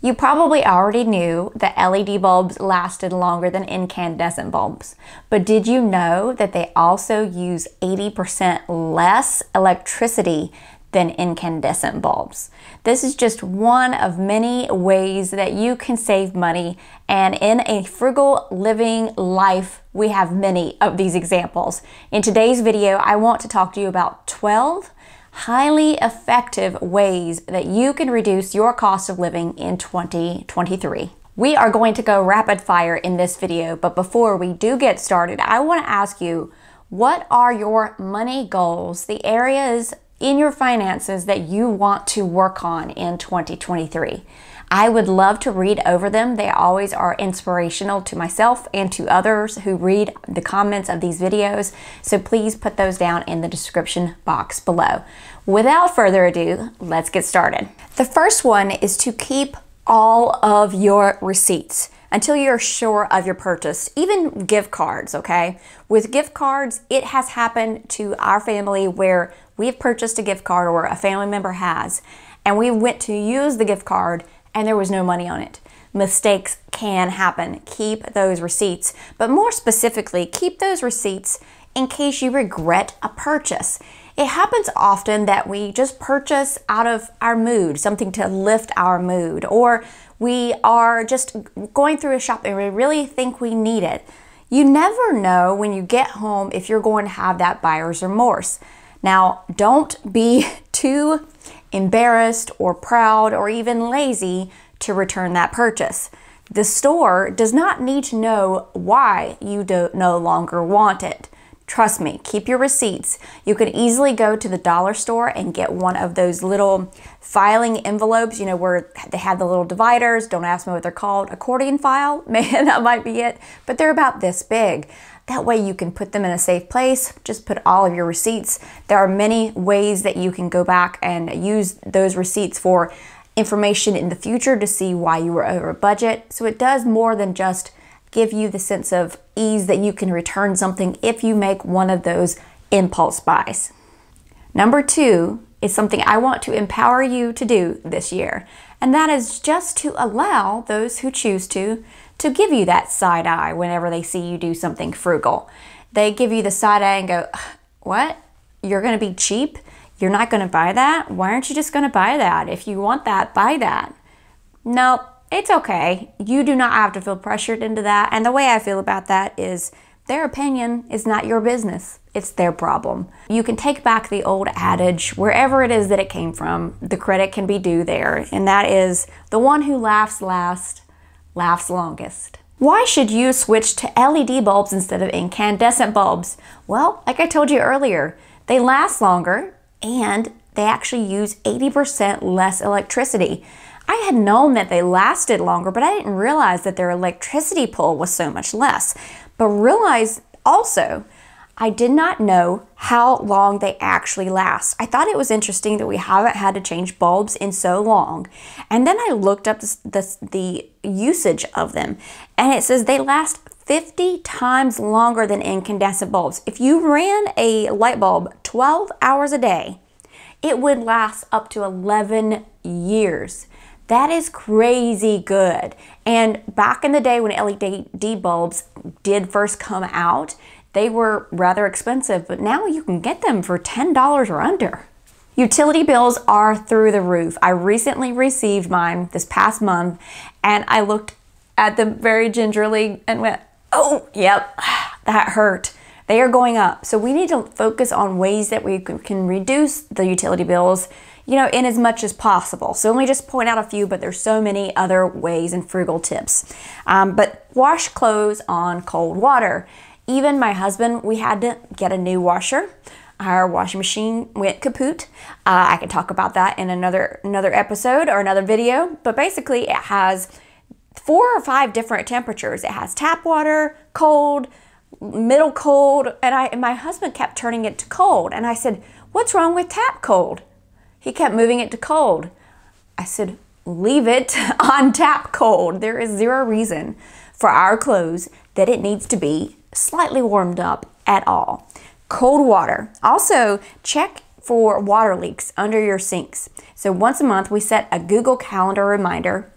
You probably already knew that LED bulbs lasted longer than incandescent bulbs, but did you know that they also use 80% less electricity than incandescent bulbs? This is just one of many ways that you can save money, and in a frugal living life, we have many of these examples. In today's video, I want to talk to you about 12 highly effective ways that you can reduce your cost of living in 2023. We are going to go rapid fire in this video, but before we do get started, I want to ask you, what are your money goals, the areas in your finances that you want to work on in 2023? I would love to read over them. They always are inspirational to myself and to others who read the comments of these videos. So please put those down in the description box below. Without further ado, let's get started. The first one is to keep all of your receipts until you're sure of your purchase, even gift cards, okay? With gift cards, it has happened to our family where we've purchased a gift card or a family member has, and we went to use the gift card and there was no money on it. Mistakes can happen. Keep those receipts, but more specifically, keep those receipts in case you regret a purchase. It happens often that we just purchase out of our mood, something to lift our mood, or we are just going through a shop and we really think we need it. You never know when you get home if you're going to have that buyer's remorse. Now, don't be too embarrassed or proud or even lazy to return that purchase. The store does not need to know why you no longer want it. Trust me, keep your receipts. You can easily go to the dollar store and get one of those little filing envelopes, you know, where they have the little dividers. Don't ask me what they're called. Accordion file, man, that might be it. But they're about this big. That way you can put them in a safe place. Just put all of your receipts. There are many ways that you can go back and use those receipts for information in the future to see why you were over budget. So it does more than just give you the sense of ease that you can return something if you make one of those impulse buys. Number 2 is something I want to empower you to do this year, and that is just to allow those who choose to give you that side eye whenever they see you do something frugal. They give you the side eye and go, what? You're gonna be cheap? You're not gonna buy that? Why aren't you just gonna buy that? If you want that, buy that. No, it's okay. You do not have to feel pressured into that. And the way I feel about that is their opinion is not your business. It's their problem. You can take back the old adage, wherever it is that it came from, the credit can be due there. And that is, the one who laughs last laughs longest. Why should you switch to LED bulbs instead of incandescent bulbs? Well, like I told you earlier, they last longer and they actually use 80% less electricity. I had known that they lasted longer, but I didn't realize that their electricity pull was so much less. But realize also, I did not know how long they actually last. I thought it was interesting that we haven't had to change bulbs in so long. And then I looked up the usage of them, and it says they last 50 times longer than incandescent bulbs. If you ran a light bulb 12 hours a day, it would last up to 11 years. That is crazy good. And back in the day when LED bulbs did first come out, they were rather expensive, but now you can get them for $10 or under. Utility bills are through the roof. I recently received mine this past month, and I looked at them very gingerly and went, oh, yep, that hurt. They are going up. So we need to focus on ways that we can reduce the utility bills, you know, in as much as possible. So let me just point out a few, but there's so many other ways and frugal tips. But wash clothes on cold water. Even my husband, we had to get a new washer. Our washing machine went kaput. I can talk about that in another episode or another video, but basically it has 4 or 5 different temperatures. It has tap water, cold, middle cold, and my husband kept turning it to cold. And I said, what's wrong with tap cold? He kept moving it to cold. I said, leave it on tap cold. There is zero reason for our clothes that it needs to be slightly warmed up at all. Cold water. Also, check for water leaks under your sinks. So once a month, we set a Google Calendar reminder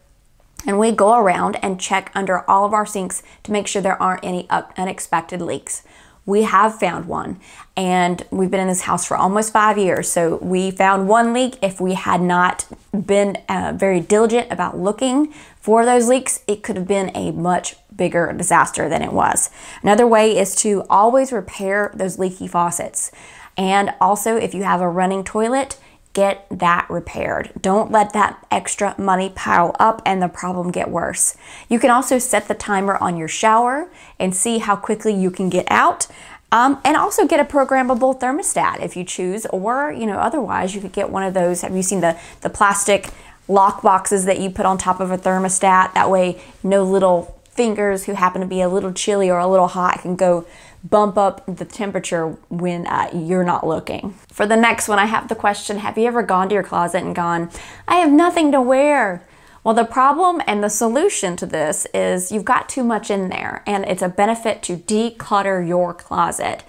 and we go around and check under all of our sinks to make sure there aren't any unexpected leaks. We have found one, and we've been in this house for almost 5 years, so we found one leak. If we had not been very diligent about looking for those leaks, it could have been a much bigger disaster than it was. Another way is to always repair those leaky faucets. And also, if you have a running toilet, get that repaired. Don't let that extra money pile up and the problem get worse. You can also set the timer on your shower and see how quickly you can get out. And also get a programmable thermostat if you choose, or otherwise you could get one of those. Have you seen the plastic lock boxes that you put on top of a thermostat? That way no little fingers who happen to be a little chilly or a little hot can go bump up the temperature when you're not looking. For the next one, I have the question, have you ever gone to your closet and gone, I have nothing to wear? Well, the problem and the solution to this is you've got too much in there, and it's a benefit to declutter your closet.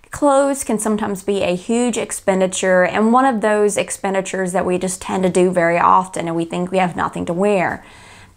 Clothes can sometimes be a huge expenditure, and one of those expenditures that we just tend to do very often, and we think we have nothing to wear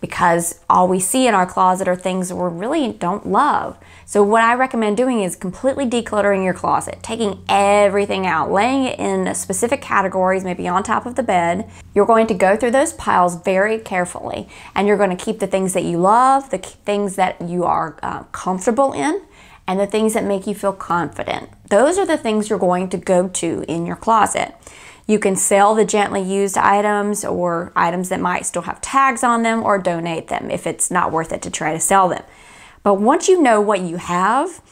because all we see in our closet are things we really don't love. So what I recommend doing is completely decluttering your closet, taking everything out, laying it in specific categories, maybe on top of the bed. You're going to go through those piles very carefully, and you're going to keep the things that you love, the things that you are comfortable in, and the things that make you feel confident. Those are the things you're going to go to in your closet. You can sell the gently used items or items that might still have tags on them, or donate them if it's not worth it to try to sell them. But once you know what you have,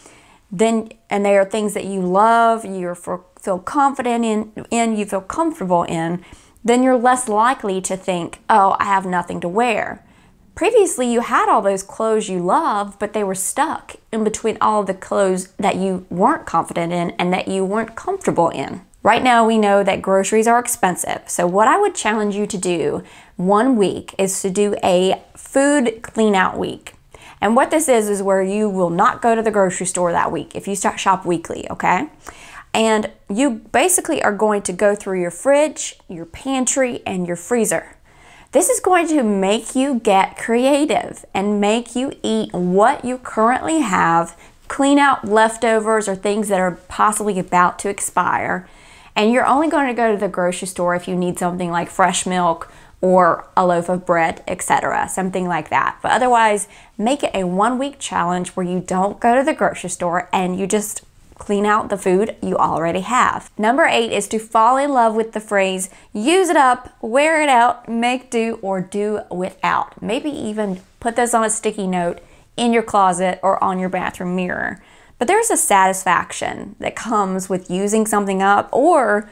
then, and they are things that you love, you feel confident in, you feel comfortable in, then you're less likely to think, oh, I have nothing to wear. Previously, you had all those clothes you loved, but they were stuck in between all of the clothes that you weren't confident in and that you weren't comfortable in. Right now, we know that groceries are expensive. So what I would challenge you to do one week is to do a food clean out week. And what this is where you will not go to the grocery store that week if you start shop weekly, okay? And you basically are going to go through your fridge, your pantry, and your freezer. This is going to make you get creative and make you eat what you currently have, clean out leftovers or things that are possibly about to expire. And you're only going to go to the grocery store if you need something like fresh milk or a loaf of bread, etc., something like that. But otherwise, make it a 1 week challenge where you don't go to the grocery store and you just clean out the food you already have. Number 8 is to fall in love with the phrase, use it up, wear it out, make do, or do without. Maybe even put this on a sticky note in your closet or on your bathroom mirror. But there's a satisfaction that comes with using something up or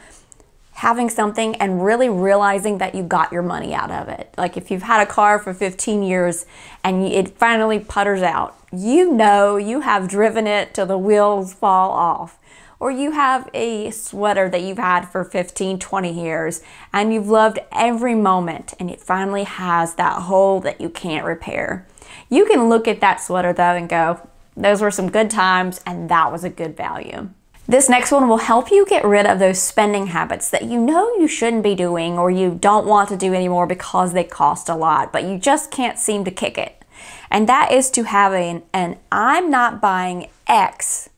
having something and really realizing that you got your money out of it. Like if you've had a car for 15 years and it finally putters out, you know you have driven it till the wheels fall off. Or you have a sweater that you've had for 15, 20 years and you've loved every moment and it finally has that hole that you can't repair. You can look at that sweater though and go, those were some good times and that was a good value. This next one will help you get rid of those spending habits that you know you shouldn't be doing or you don't want to do anymore because they cost a lot, but you just can't seem to kick it. And that is to have an I'm not buying X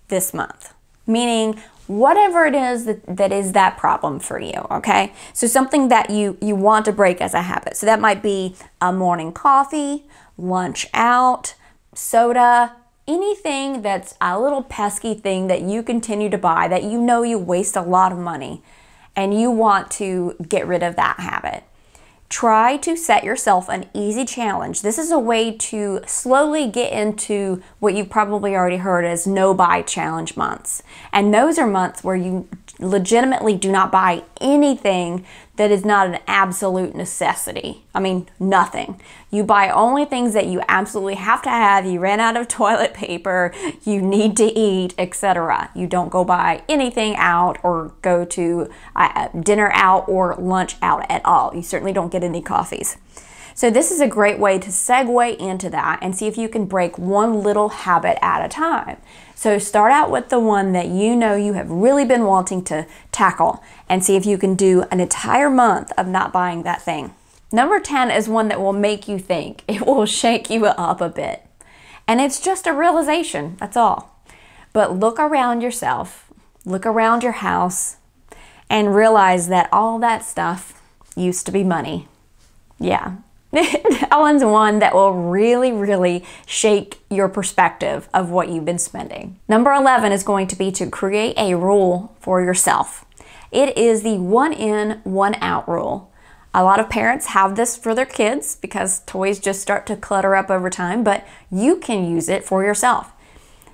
this month, meaning whatever it is that is that problem for you, okay? So something that you want to break as a habit. So that might be a morning coffee, lunch out, soda, anything that's a little pesky thing that you continue to buy that you know you waste a lot of money and you want to get rid of that habit. Try to set yourself an easy challenge. This is a way to slowly get into what you've probably already heard as no buy challenge months. And those are months where you legitimately do not buy anything that is not an absolute necessity. I mean, nothing. You buy only things that you absolutely have to have. You ran out of toilet paper, you need to eat, etc. You don't go buy anything out or go to dinner out or lunch out at all. You certainly don't get any coffees. So this is a great way to segue into that and see if you can break one little habit at a time. So start out with the one that you know you have really been wanting to tackle and see if you can do an entire month of not buying that thing. Number 10 is one that will make you think. It will shake you up a bit. And it's just a realization, that's all. But look around yourself, look around your house, and realize that all that stuff used to be money. Yeah. That one's one that will really, really shake your perspective of what you've been spending. Number 11 is going to be to create a rule for yourself. It is the 1 in, 1 out rule. A lot of parents have this for their kids because toys just start to clutter up over time, but you can use it for yourself.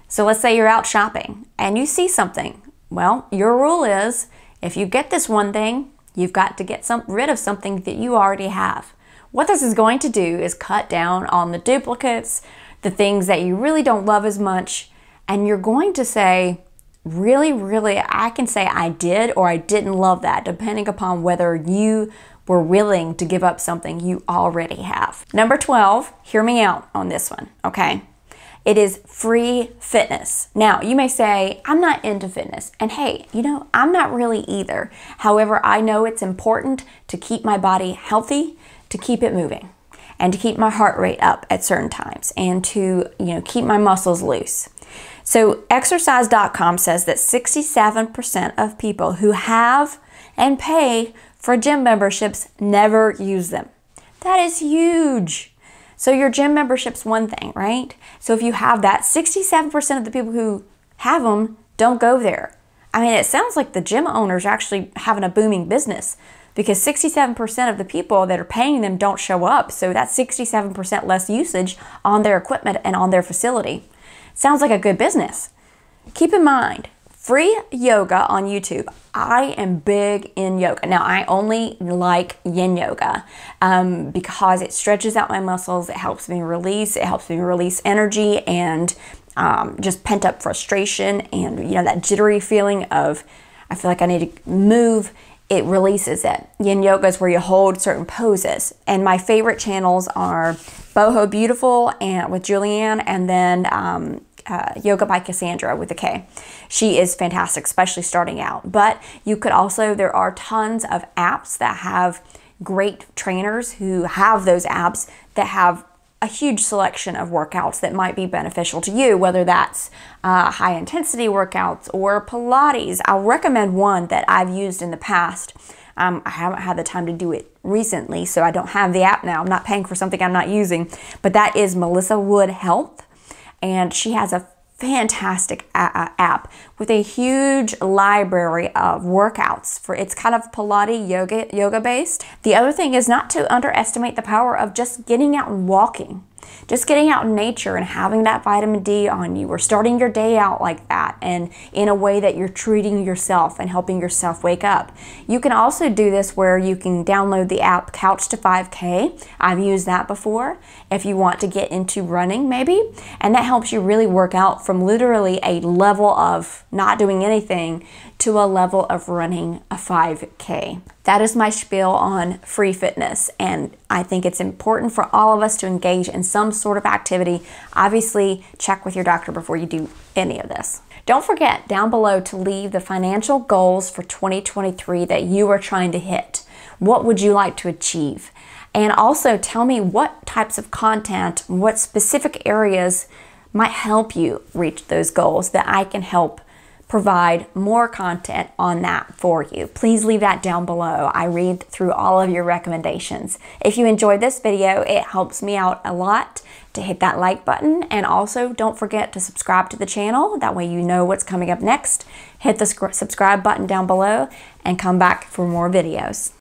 So let's say you're out shopping and you see something. Well, your rule is if you get this one thing, you've got to get rid of something that you already have. What this is going to do is cut down on the duplicates, the things that you really don't love as much, and you're going to say, really, really, I can say I did or I didn't love that, depending upon whether you were willing to give up something you already have. Number 12, hear me out on this one, okay? It is free fitness. Now, you may say, I'm not into fitness. And hey, you know, I'm not really either. However, I know it's important to keep my body healthy, to keep it moving, and to keep my heart rate up at certain times, and to, keep my muscles loose. So exercise.com says that 67% of people who have and pay for gym memberships never use them. That is huge. So your gym membership's one thing, right? So if you have that, 67% of the people who have them don't go there. I mean, it sounds like the gym owners are actually having a booming business, because 67% of the people that are paying them don't show up. So that's 67% less usage on their equipment and on their facility. Sounds like a good business. Keep in mind, free yoga on YouTube. I am big in yoga. Now, I only like yin yoga because it stretches out my muscles. It helps me release. It helps me release energy and just pent up frustration and, that jittery feeling of I feel like I need to move. It releases it. Yin yoga is where you hold certain poses. And my favorite channels are Boho Beautiful and with Julianne, and then Yoga by Cassandra with a K. She is fantastic, especially starting out. But you could also, there are tons of apps that have great trainers who have those apps that have a huge selection of workouts that might be beneficial to you, whether that's high intensity workouts or Pilates. I'll recommend one that I've used in the past. I haven't had the time to do it recently, so I don't have the app now. I'm not paying for something I'm not using, but that is Melissa Wood Health, and she has a fantastic app with a huge library of workouts. It's kind of Pilates yoga based. The other thing is not to underestimate the power of just getting out and walking. Just getting out in nature and having that vitamin D on you, or starting your day out like that, and in a way that you're treating yourself and helping yourself wake up. You can also do this where you can download the app Couch to 5K. I've used that before if you want to get into running maybe, and that helps you really work out from literally a level of not doing anything to a level of running a 5K. That is my spiel on free fitness, and I think it's important for all of us to engage in some sort of activity. Obviously, check with your doctor before you do any of this. Don't forget down below to leave the financial goals for 2023 that you are trying to hit. What would you like to achieve? And also tell me what types of content, what specific areas might help you reach those goals that I can help provide more content on that for you. Please leave that down below. I read through all of your recommendations. If you enjoyed this video, it helps me out a lot to hit that like button, and also don't forget to subscribe to the channel. That way you know what's coming up next. Hit the subscribe button down below and come back for more videos.